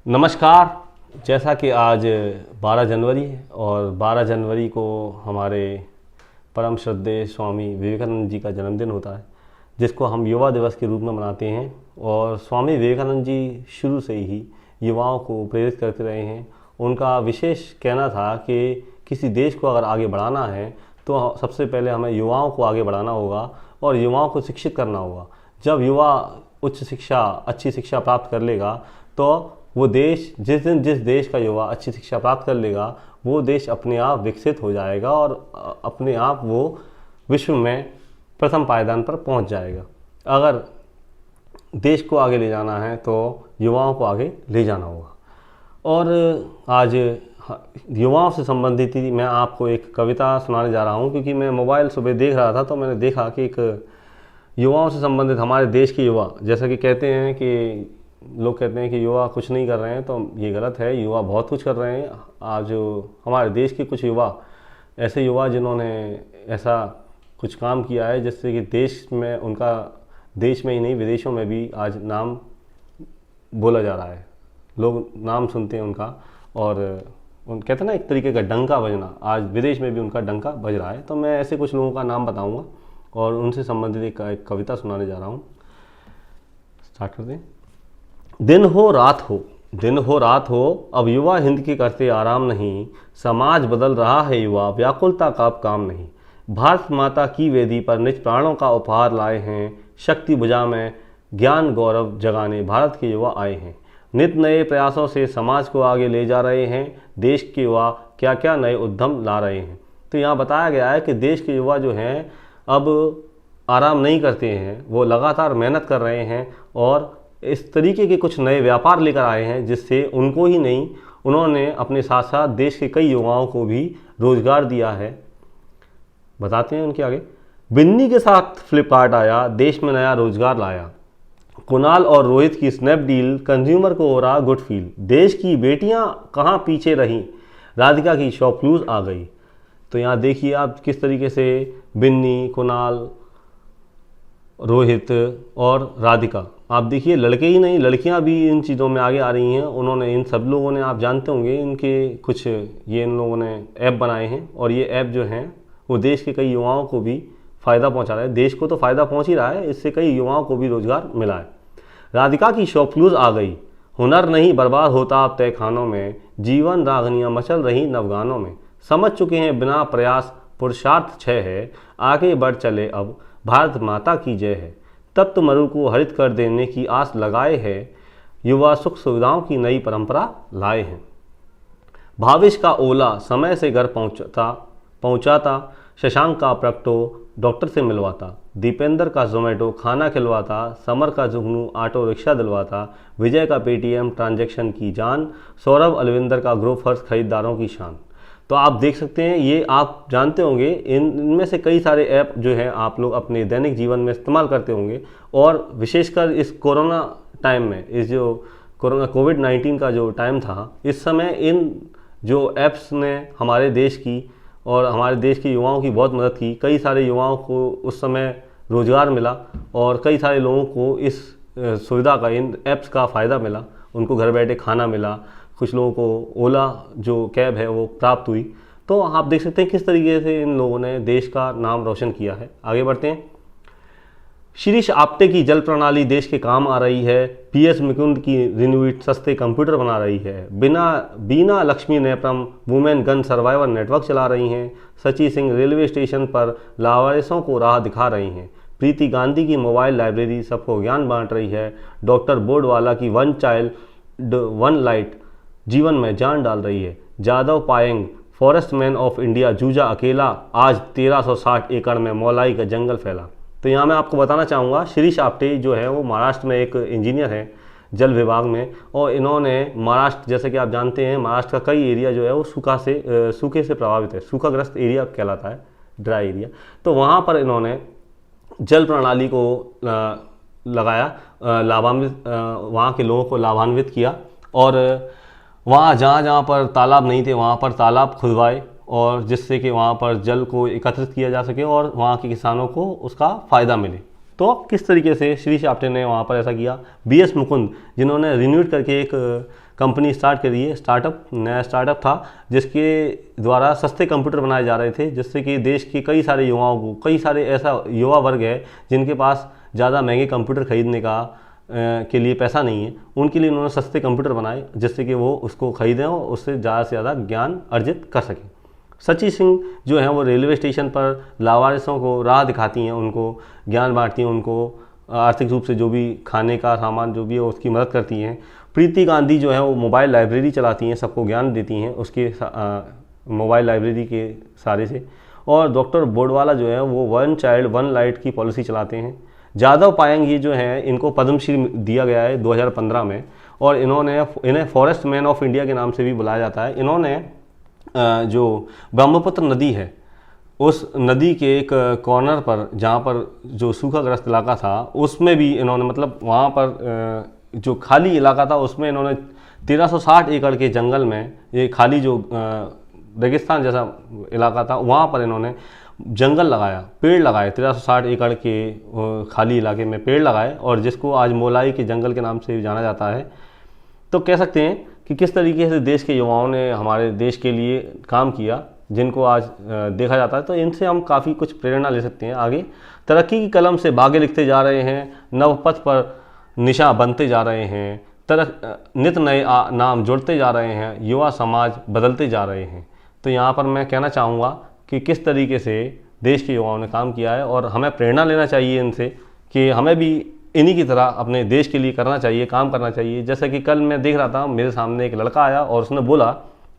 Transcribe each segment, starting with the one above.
नमस्कार। जैसा कि आज 12 जनवरी है और 12 जनवरी को हमारे परम श्रद्धेय स्वामी विवेकानंद जी का जन्मदिन होता है, जिसको हम युवा दिवस के रूप में मनाते हैं। और स्वामी विवेकानंद जी शुरू से ही युवाओं को प्रेरित करते रहे हैं। उनका विशेष कहना था कि किसी देश को अगर आगे बढ़ाना है तो सबसे पहले हमें युवाओं को आगे बढ़ाना होगा और युवाओं को शिक्षित करना होगा। जब युवा उच्च शिक्षा, अच्छी शिक्षा प्राप्त कर लेगा तो वो देश, जिस देश का युवा अच्छी शिक्षा प्राप्त कर लेगा, वो देश अपने आप विकसित हो जाएगा और अपने आप वो विश्व में प्रथम पायदान पर पहुंच जाएगा। अगर देश को आगे ले जाना है तो युवाओं को आगे ले जाना होगा। और आज युवाओं से संबंधित ही मैं आपको एक कविता सुनाने जा रहा हूँ, क्योंकि मैं मोबाइल सुबह देख रहा था तो मैंने देखा कि एक युवाओं से संबंधित हमारे देश के युवा, जैसा कि कहते हैं कि लोग कहते हैं कि युवा कुछ नहीं कर रहे हैं, तो ये गलत है। युवा बहुत कुछ कर रहे हैं। आज हमारे देश के कुछ युवा, ऐसे युवा जिन्होंने ऐसा कुछ काम किया है जिससे कि देश में उनका, देश में ही नहीं विदेशों में भी आज नाम बोला जा रहा है। लोग नाम सुनते हैं उनका और उन कहते हैं ना, एक तरीके का डंका बजना, आज विदेश में भी उनका डंका बज रहा है। तो मैं ऐसे कुछ लोगों का नाम बताऊंगा और उनसे संबंधित एक कविता सुनाने जा रहा हूँ। स्टार्ट कर दें। दिन हो रात हो, दिन हो रात हो, अब युवा हिंद के करते आराम नहीं। समाज बदल रहा है युवा, व्याकुलता का अब काम नहीं। भारत माता की वेदी पर निज प्राणों का उपहार लाए हैं। शक्ति भुजा में ज्ञान गौरव जगाने भारत के युवा आए हैं। नित नए प्रयासों से समाज को आगे ले जा रहे हैं। देश के युवा क्या क्या नए उद्यम ला रहे हैं। तो यहाँ बताया गया है कि देश के युवा जो हैं अब आराम नहीं करते हैं, वो लगातार मेहनत कर रहे हैं और इस तरीके के कुछ नए व्यापार लेकर आए हैं जिससे उनको ही नहीं, उन्होंने अपने साथ साथ देश के कई युवाओं को भी रोजगार दिया है। बताते हैं उनके आगे। बिन्नी के साथ फ्लिपकार्ट आया, देश में नया रोजगार लाया। कुणाल और रोहित की स्नैपडील, कंज्यूमर को हो रहा गुड फील। देश की बेटियां कहाँ पीछे रहीं, राधिका की शॉपक्लूज आ गई। तो यहाँ देखिए आप किस तरीके से बिन्नी, कुणाल, रोहित और राधिका, आप देखिए लड़के ही नहीं लड़कियां भी इन चीज़ों में आगे आ रही हैं। उन्होंने, इन सब लोगों ने, आप जानते होंगे इनके कुछ, ये इन लोगों ने ऐप बनाए हैं और ये ऐप जो हैं वो देश के कई युवाओं को भी फ़ायदा पहुंचा रहा है। देश को तो फ़ायदा पहुंच ही रहा है, इससे कई युवाओं को भी रोजगार मिला है। राधिका की शॉपक्लूज आ गई, हुनर नहीं बर्बाद होता अब तय खानों में। जीवन रागनियाँ मचल रही नवगानों में। समझ चुके हैं बिना प्रयास पुरुषार्थ क्षय है। आगे बढ़ चले अब भारत माता की जय है। तप्त मरु को हरित कर देने की आस लगाए है। युवा सुख सुविधाओं की नई परंपरा लाए हैं। भाविश का ओला समय से घर पहुंचाता। शशांक का प्रकटो डॉक्टर से मिलवाता। दीपेंद्र का जोमेटो खाना खिलवाता। समर का जुगनू ऑटो रिक्शा दिलवाता। विजय का पेटीएम ट्रांजैक्शन की जान। सौरभ अलविंदर का ग्रोफर्स खरीदारों की शान। तो आप देख सकते हैं, ये आप जानते होंगे, इनमें से कई सारे ऐप जो हैं आप लोग अपने दैनिक जीवन में इस्तेमाल करते होंगे। और विशेषकर इस कोरोना टाइम में, इस जो कोविड-19 का जो टाइम था, इस समय इन जो ऐप्स ने हमारे देश की और हमारे देश के युवाओं की बहुत मदद की। कई सारे युवाओं को उस समय रोजगार मिला और कई सारे लोगों को इस सुविधा का, इन ऐप्स का फ़ायदा मिला। उनको घर बैठे खाना मिला, कुछ लोगों को ओला जो कैब है वो प्राप्त हुई। तो आप देख सकते हैं किस तरीके से इन लोगों ने देश का नाम रोशन किया है। आगे बढ़ते हैं। शिरीष आप्टे की जल प्रणाली देश के काम आ रही है। पीएस मुकुंद की रिन्यूइट सस्ते कंप्यूटर बना रही है। Binalakshmi Nepram women gun survivor network चला रही हैं। सची सिंह रेलवे स्टेशन पर लावारिसों को राह दिखा रही हैं। प्रीति गांधी की मोबाइल लाइब्रेरी सबको ज्ञान बांट रही है। डॉक्टर बोर्डवाला की वन चाइल्ड वन लाइट जीवन में जान डाल रही है। Jadav Payeng forest man of India जूझा अकेला, आज 1360 एकड़ में मौलाई का जंगल फैला। तो यहाँ मैं आपको बताना चाहूँगा, शिरीष आप्टे जो है वो महाराष्ट्र में एक इंजीनियर है जल विभाग में। और इन्होंने महाराष्ट्र, जैसे कि आप जानते हैं, महाराष्ट्र का कई एरिया जो है वो सूखे से प्रभावित है, सूखाग्रस्त एरिया कहलाता है, ड्राई एरिया। तो वहाँ पर इन्होंने जल प्रणाली को लगाया, लाभान्वित, वहाँ के लोगों को लाभान्वित किया और वहाँ जहाँ पर तालाब नहीं थे वहाँ पर तालाब खुदवाए, और जिससे कि वहाँ पर जल को एकत्रित किया जा सके और वहाँ के किसानों को उसका फ़ायदा मिले। तो किस तरीके से शिरीष आप्टे ने वहाँ पर ऐसा किया। बीएस मुकुंद, जिन्होंने रिन्यूड करके एक कंपनी स्टार्ट करी है। नया स्टार्टअप था जिसके द्वारा सस्ते कंप्यूटर बनाए जा रहे थे, जिससे कि देश के कई सारे युवाओं को, कई सारे ऐसा युवा वर्ग है जिनके पास ज़्यादा महंगे कंप्यूटर खरीदने का के लिए पैसा नहीं है, उनके लिए उन्होंने सस्ते कंप्यूटर बनाए जिससे कि वो उसको खरीदें और उससे ज़्यादा से ज़्यादा ज्ञान अर्जित कर सकें। सची सिंह जो हैं वो रेलवे स्टेशन पर लावारिसों को राह दिखाती हैं, उनको ज्ञान बांटती हैं, उनको आर्थिक रूप से जो भी खाने का सामान जो भी है उसकी मदद करती हैं। प्रीति गांधी जो है वो मोबाइल लाइब्रेरी चलाती हैं, सबको ज्ञान देती हैं उसके मोबाइल लाइब्रेरी के सारे से। और डॉक्टर बोडवाला जो है वो वन चाइल्ड वन लाइट की पॉलिसी चलाते हैं। जादव पायंग ये जो हैं इनको पद्मश्री दिया गया है 2015 में, और इन्हें फॉरेस्ट मैन ऑफ इंडिया के नाम से भी बुलाया जाता है। इन्होंने जो ब्रह्मपुत्र नदी है उस नदी के एक कॉर्नर पर, जहाँ पर जो सूखाग्रस्त इलाका था उसमें भी इन्होंने, मतलब वहाँ पर जो खाली इलाका था उसमें इन्होंने 1360 एकड़ के जंगल में, ये खाली जो रेगिस्तान जैसा इलाका था वहाँ पर इन्होंने जंगल लगाया, पेड़ लगाए, 1360 एकड़ के खाली इलाके में पेड़ लगाए, और जिसको आज मोलाई के जंगल के नाम से जाना जाता है। तो कह सकते हैं कि किस तरीके से देश के युवाओं ने हमारे देश के लिए काम किया, जिनको आज देखा जाता है। तो इनसे हम काफ़ी कुछ प्रेरणा ले सकते हैं। आगे तरक्की की कलम से भाग्य लिखते जा रहे हैं, नवपथ पर निशा बनते जा रहे हैं, नित नए नाम जुड़ते जा रहे हैं, युवा समाज बदलते जा रहे हैं। तो यहाँ पर मैं कहना चाहूँगा कि किस तरीके से देश के युवाओं ने काम किया है, और हमें प्रेरणा लेना चाहिए इनसे कि हमें भी इन्हीं की तरह अपने देश के लिए करना चाहिए, काम करना चाहिए। जैसे कि कल मैं देख रहा था, मेरे सामने एक लड़का आया और उसने बोला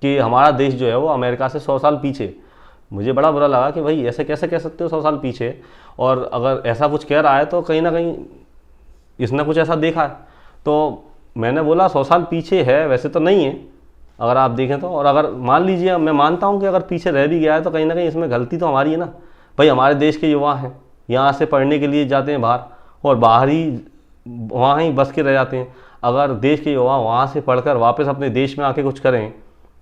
कि हमारा देश जो है वो अमेरिका से 100 साल पीछे। मुझे बड़ा बुरा लगा कि भाई ऐसे कैसे कह सकते हो 100 साल पीछे, और अगर ऐसा कुछ कह रहा है तो कहीं ना कहीं इसने कुछ ऐसा देखा है। तो मैंने बोला 100 साल पीछे है, वैसे तो नहीं है अगर आप देखें तो। और अगर मान लीजिए, मैं मानता हूँ कि अगर पीछे रह भी गया है तो कहीं ना कहीं इसमें गलती तो हमारी है ना। भाई हमारे देश के युवा हैं, यहाँ से पढ़ने के लिए जाते हैं बाहर, और बाहर ही वहाँ ही बस के रह जाते हैं। अगर देश के युवा वहाँ से पढ़कर वापस अपने देश में आके कुछ करें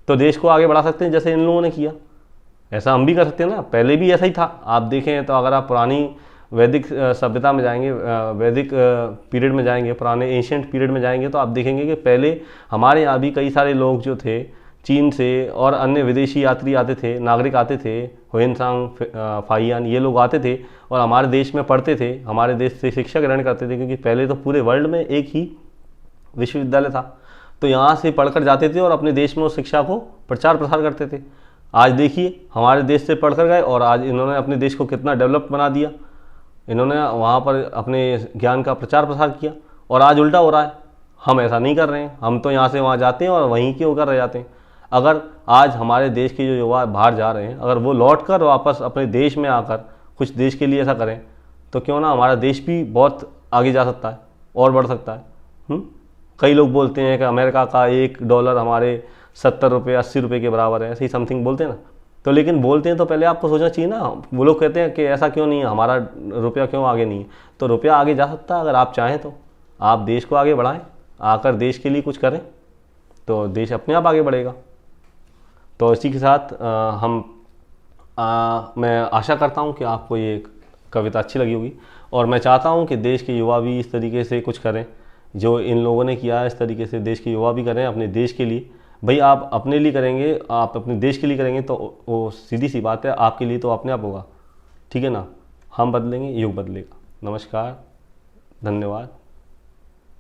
तो देश को आगे बढ़ा सकते हैं, जैसे इन लोगों ने किया। ऐसा हम भी कर सकते हैं ना, पहले भी ऐसा ही था। आप देखें तो अगर आप पुरानी वैदिक सभ्यता में जाएंगे, वैदिक पीरियड में जाएंगे, पुराने एंशिएंट पीरियड में जाएंगे, तो आप देखेंगे कि पहले हमारे यहाँ भी कई सारे लोग जो थे चीन से और अन्य विदेशी यात्री आते थे, नागरिक आते थे, हुएनसांग, फाहियान, ये लोग आते थे और हमारे देश में पढ़ते थे, हमारे देश से शिक्षा ग्रहण करते थे, क्योंकि पहले तो पूरे वर्ल्ड में एक ही विश्वविद्यालय था। तो यहाँ से पढ़कर जाते थे और अपने देश में उस शिक्षा को प्रचार प्रसार करते थे। आज देखिए हमारे देश से पढ़कर गए और आज इन्होंने अपने देश को कितना डेवलप बना दिया। इन्होंने वहाँ पर अपने ज्ञान का प्रचार प्रसार किया, और आज उल्टा हो रहा है। हम ऐसा नहीं कर रहे हैं, हम तो यहाँ से वहाँ जाते हैं और वहीं के होकर रह जाते हैं। अगर आज हमारे देश के जो युवा बाहर जा रहे हैं, अगर वो लौट कर वापस अपने देश में आकर कुछ देश के लिए ऐसा करें, तो क्यों ना हमारा देश भी बहुत आगे जा सकता है और बढ़ सकता है। कई लोग बोलते हैं कि अमेरिका का $1 हमारे 70 रुपये 80 रुपये के बराबर है, ऐसे ही समथिंग बोलते हैं ना। तो लेकिन बोलते हैं तो पहले आपको सोचना चाहिए ना। वो लोग कहते हैं कि ऐसा क्यों नहीं है, हमारा रुपया क्यों आगे नहीं है। तो रुपया आगे जा सकता है अगर आप चाहें तो। आप देश को आगे बढ़ाएं, आकर देश के लिए कुछ करें, तो देश अपने आप आगे बढ़ेगा। तो इसी के साथ मैं आशा करता हूं कि आपको ये कविता अच्छी लगी होगी, और मैं चाहता हूं कि देश के युवा भी इस तरीके से कुछ करें जो इन लोगों ने किया है। इस तरीके से देश के युवा भी करें अपने देश के लिए। भाई आप अपने लिए करेंगे, आप अपने देश के लिए करेंगे तो वो सीधी सी बात है, आपके लिए तो अपने आप होगा। ठीक है ना। हम बदलेंगे, युग बदलेगा। नमस्कार, धन्यवाद।